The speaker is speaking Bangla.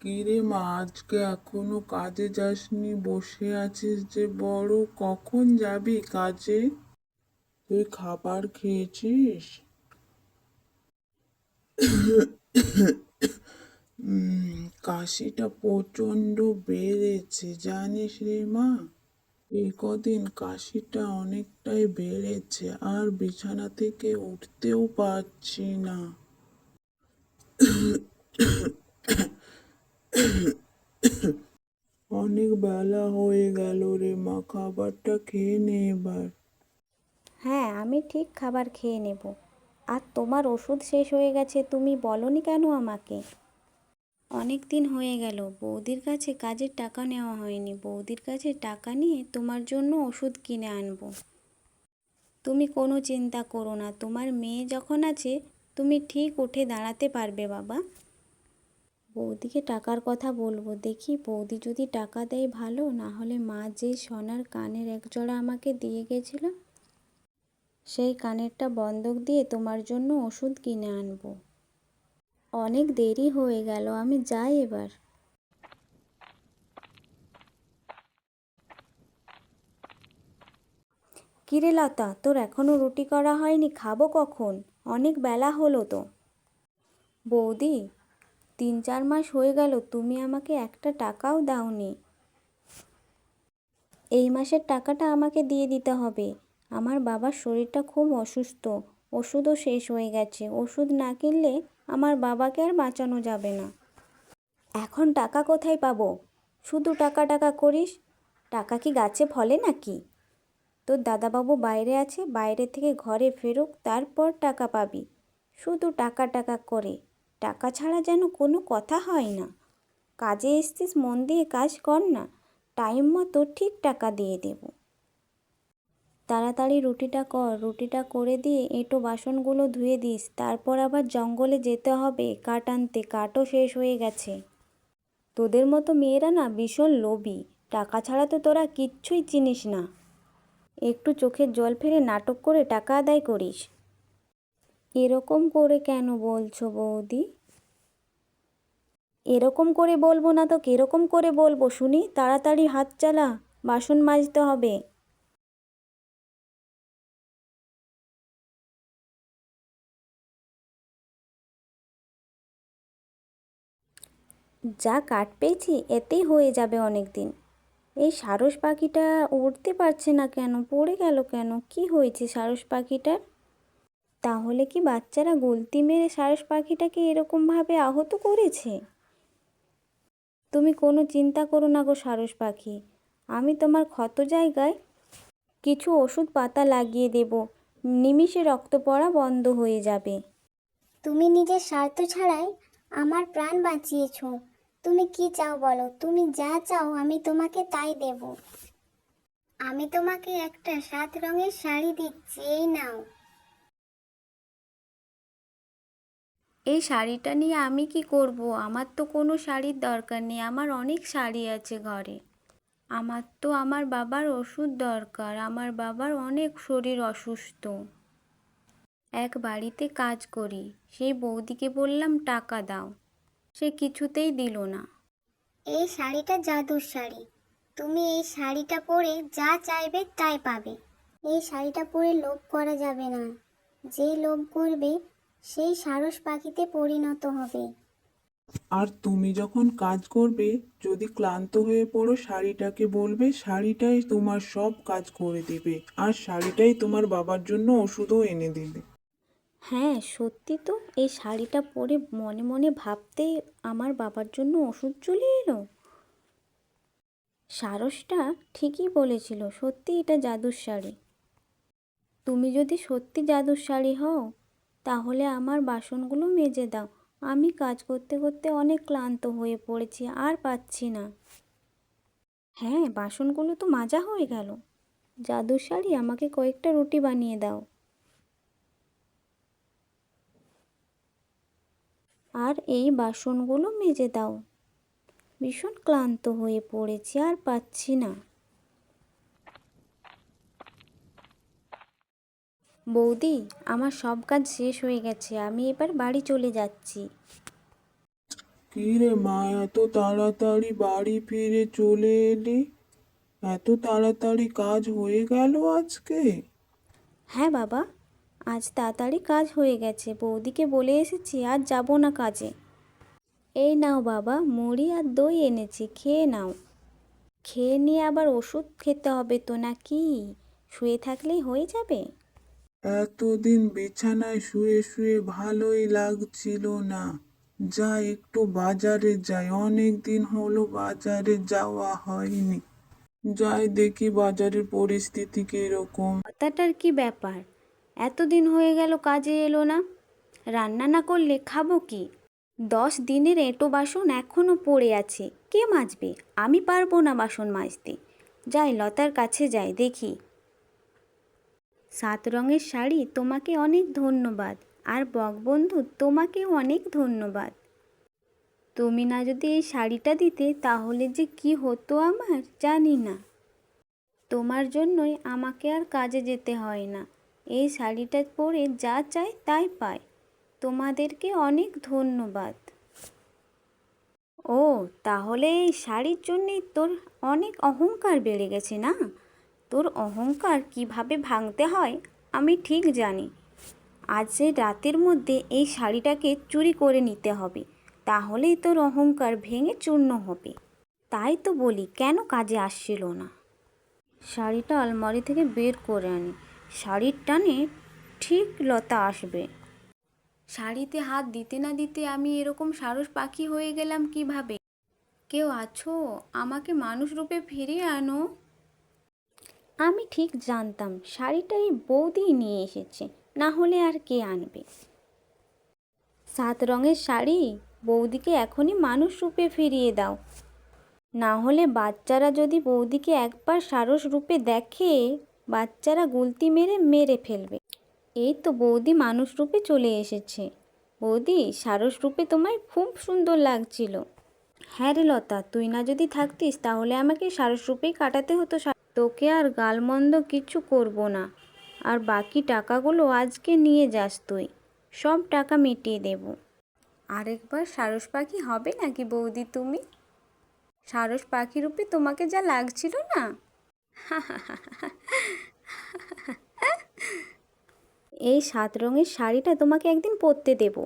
কিরে মা, আজকে এখনো কাজে যাসনি? বসে আছিস যে বড়, কখন যাবি কাজে? তুই খাবার খেয়েছিস? কাশিটা প্রচন্ড বেড়েছে জানিস রে মা। এই কদিন কাশিটা অনেকটাই বেড়েছে, আর বিছানা থেকে উঠতেও পারছি না। অনেক বেলা হয়ে গেল রে মা, খাবারটা খেয়ে নে এবার। হ্যাঁ, আমি ঠিক খাবার খেয়ে নেব। আর তোমার ওষুধ শেষ হয়ে গেছে, তুমি বলোনি কেন আমাকে? অনেক দিন হয়ে গেল বৌদির কাছে কাজের টাকা নেওয়া হয়নি। বৌদির কাছে টাকা নিয়ে তোমার জন্য ওষুধ কিনে আনবো। তুমি কোনো চিন্তা করো না, তোমার মেয়ে যখন আছে তুমি ঠিক উঠে দাঁড়াতে পারবে বাবা। বৌদিকে টাকার কথা বলবো, দেখি বৌদি যদি টাকা দেয় ভালো, না হলে মা যে সোনার কানের একজোড়া আমাকে দিয়ে গেছিল সেই কানেরটা বন্ধক দিয়ে তোমার জন্য ওষুধ কিনে আনবো। অনেক দেরি হয়ে গেল, আমি যাই এবার। কিরে লতা, তোর এখনো রুটি করা হয়নি? খাবো কখন? অনেক বেলা হলো তো। বৌদি, 3-4 মাস হয়ে গেল তুমি আমাকে একটা টাকাও দাওনি। এই মাসের টাকাটা আমাকে দিয়ে দিতে হবে। আমার বাবার শরীরটা খুব অসুস্থ, ওষুধও শেষ হয়ে গেছে। ওষুধ না কিনলে আমার বাবাকে আর বাঁচানো যাবে না। এখন টাকা কোথায় পাবো? শুধু টাকা টাকা করিস। টাকা কি গাছে ফলে নাকি? তোর দাদাবাবু বাইরে আছে, বাইরে থেকে ঘরে ফেরুক, তারপর টাকা পাবি। শুধু টাকা টাকা করে, টাকা ছাড়া যেন কোনো কথা হয় না। কাজে এসছিস, মন দিয়ে কাজ কর না, টাইম মতো ঠিক টাকা দিয়ে দেব। তাড়াতাড়ি রুটিটা কর, রুটিটা করে দিয়ে এঁটো বাসনগুলো ধুয়ে দিস। তারপর আবার জঙ্গলে যেতে হবে কাঠ আনতে, কাঠও শেষ হয়ে গেছে। তোদের মতো মেয়েরা না ভীষণ লোভী, টাকা ছাড়া তো তোরা কিচ্ছুই চিনিস না। একটু চোখের জল ফেলে নাটক করে টাকা আদায় করিস। এরকম করে কেন বলছো বৌদি? এরকম করে বলবো না তো কিরকম করে বলবো শুনি? তাড়াতাড়ি হাত চালা, বাসন মাজতে হবে। যা কাঠ পেয়েছি এতেই হয়ে যাবে অনেক দিন। এই সারস পাখিটা উড়তে পারছে না কেন? পড়ে গেল কেন? কি হয়েছে সারস পাখিটার? তাহলে কি বাচ্চারা গুলতি মেরে সারস পাখিটাকে এরকমভাবে আহত করেছে? তুমি কোনো চিন্তা করো না গো সারস পাখি, আমি তোমার ক্ষত জায়গায় কিছু ওষুধ পাতা লাগিয়ে দেব, নিমিষে রক্ত পড়া বন্ধ হয়ে যাবে। তুমি নিজের স্বার্থ ছাড়াই আমার প্রাণ বাঁচিয়েছো। তুমি কি চাও বলো? তুমি যা চাও আমি তোমাকে তাই দেব। আমি তোমাকে একটা 7 রঙের শাড়ি দিচ্ছি, এই নাও। এই শাড়িটা নিয়ে আমি কি করব? আমার তো কোনো শাড়ির দরকার নেই, আমার অনেক শাড়ি আছে ঘরে। আমার তো আমার বাবার ওষুধ দরকার, আমার বাবার অনেক শরীর অসুস্থ। এক বাড়িতে কাজ করি, সেই বৌদিকে বললাম টাকা দাও, সে কিছুতেই দিল না। এই শাড়িটা জাদুর শাড়ি। তুমি এই শাড়িটা পরে যা চাইবে তাই পাবে। এই শাড়িটা পরে লোভ করা যাবে না। যে লোভ করবে সেই সারস পাখিতে পরিণত হবে। আর তুমি যখন কাজ করবে, যদি ক্লান্ত হয়ে পড়ো, শাড়িটাকে বলবে, শাড়িটাই তোমার সব কাজ করে দেবে, আর শাড়িটাই তোমার বাবার জন্য ওষুধও এনে দেবে। হ্যাঁ সত্যি তো, এই শাড়িটা পরে মনে মনে ভাবতেই আমার বাবার জন্য ওষুধ চলে এলো। সারসটা ঠিকই বলেছিল, সত্যি এটা জাদুর শাড়ি। তুমি যদি সত্যি জাদুর শাড়ি হও, তাহলে আমার বাসনগুলো মেজে দাও। আমি কাজ করতে করতে অনেক ক্লান্ত হয়ে পড়েছি, আর পাচ্ছি না। হ্যাঁ, বাসনগুলো তো মাজা হয়ে গেল। জাদুর শাড়ি, আমাকে কয়েকটা রুটি বানিয়ে দাও। আর এই বাসনগুলো মেজে দাও। ভীষণ ক্লান্ত হয়ে পড়েছি, আর পাচ্ছি না। বৌদি, আমার সব কাজ শেষ হয়ে গেছে, আমি এবার বাড়ি চলে যাচ্ছি। কি রে মা, এত তাড়াতাড়ি বাড়ি ফিরে চলে এলি? এত তাড়াতাড়ি কাজ হয়ে গেল আজকে? হ্যাঁ বাবা, আজ তাড়াতাড়ি কাজ হয়ে গেছে। বৌদিকে বলে এসেছি আজ যাব না কাজে। এই নাও বাবা, মুড়ি আর দই এনেছি, খেয়ে নাও। খেয়ে নিয়ে আবার ওষুধ খেতে হবে তো নাকি? শুয়ে থাকলেই হয়ে যাবে? এতদিন বিছানায় শুয়ে শুয়ে ভালোই লাগছিল না। যা একটু বাজারে যাই, অনেক দিন হলো বাজারে যাওয়া হয়নি। যাই দেখি বাজারের পরিস্থিতি কিরকম। কথাটার কি ব্যাপার? এতদিন হয়ে গেল কাজে এলো না, রান্না না করলে খাবো কি? 10 দিনের এঁটো বাসন এখনো পড়ে আছে, কে মাজবে? আমি পারবো না বাসন মাজতে। যাই লতার কাছে যাই, দেখি। 7 রঙের শাড়ি, তোমাকে অনেক ধন্যবাদ। আর বকবন্ধু, তোমাকেও অনেক ধন্যবাদ। তুমি না যদি এই শাড়িটা দিতে তাহলে যে কি হতো আমার জানি না। তোমার জন্যই আমাকে আর কাজে যেতে হয় না। এই শাড়িটা পরে যা চাই তাই পাই। তোমাদেরকে অনেক ধন্যবাদ। ও, তাহলে এই শাড়ির জন্যেই তোর অনেক অহংকার বেড়ে গেছে না? তোর অহংকার কিভাবে ভাঙতে হয় আমি ঠিক জানি। আজ সেই রাতের মধ্যে এই শাড়িটাকে চুরি করে নিতে হবে, তাহলেই তোর অহংকার ভেঙে চূর্ণ হবে। তাই তো বলি কেন কাজে আসছিল না। শাড়িটা আলমারি থেকে বের করে আনি, শাড়ির টানে ঠিক লতা আসবে। শাড়িতে হাত দিতে না দিতে আমি এরকম সারস পাখি হয়ে গেলাম কিভাবে? কেউ আছো? আমাকে মানুষ রূপে ফিরিয়ে আনো। আমি ঠিক জানতাম শাড়িটা এই বৌদি নিয়ে এসেছে, না হলে আর কে আনবে? 7 রঙের শাড়ি, বৌদিকে এখনই মানুষ রূপে ফিরিয়ে দাও, না হলে বাচ্চারা যদি বৌদিকে একবার সারস রূপে দেখে, বাচ্চারা গুলতি মেরে মেরে ফেলবে। এই তো বৌদি মানুষ রূপে চলে এসেছে। বৌদি, সারস রূপে তোমায় খুব সুন্দর লাগছিল। হ্যাঁ রে লতা, তুই না যদি থাকতিস তাহলে আমাকে সারস রূপেই কাটাতে হতো। তোকে আর গালমন্দ কিছু করব না। আর বাকি টাকাগুলো আজকে নিয়ে যাস তুই, সব টাকা মিটিয়ে দেব। আরেকবার সারস পাখি হবে নাকি বৌদি তুমি? সারস পাখি রূপে তোমাকে যা লাগছিল না। এই 7 রঙের শাড়িটা তোমাকে একদিন পরতে দেব।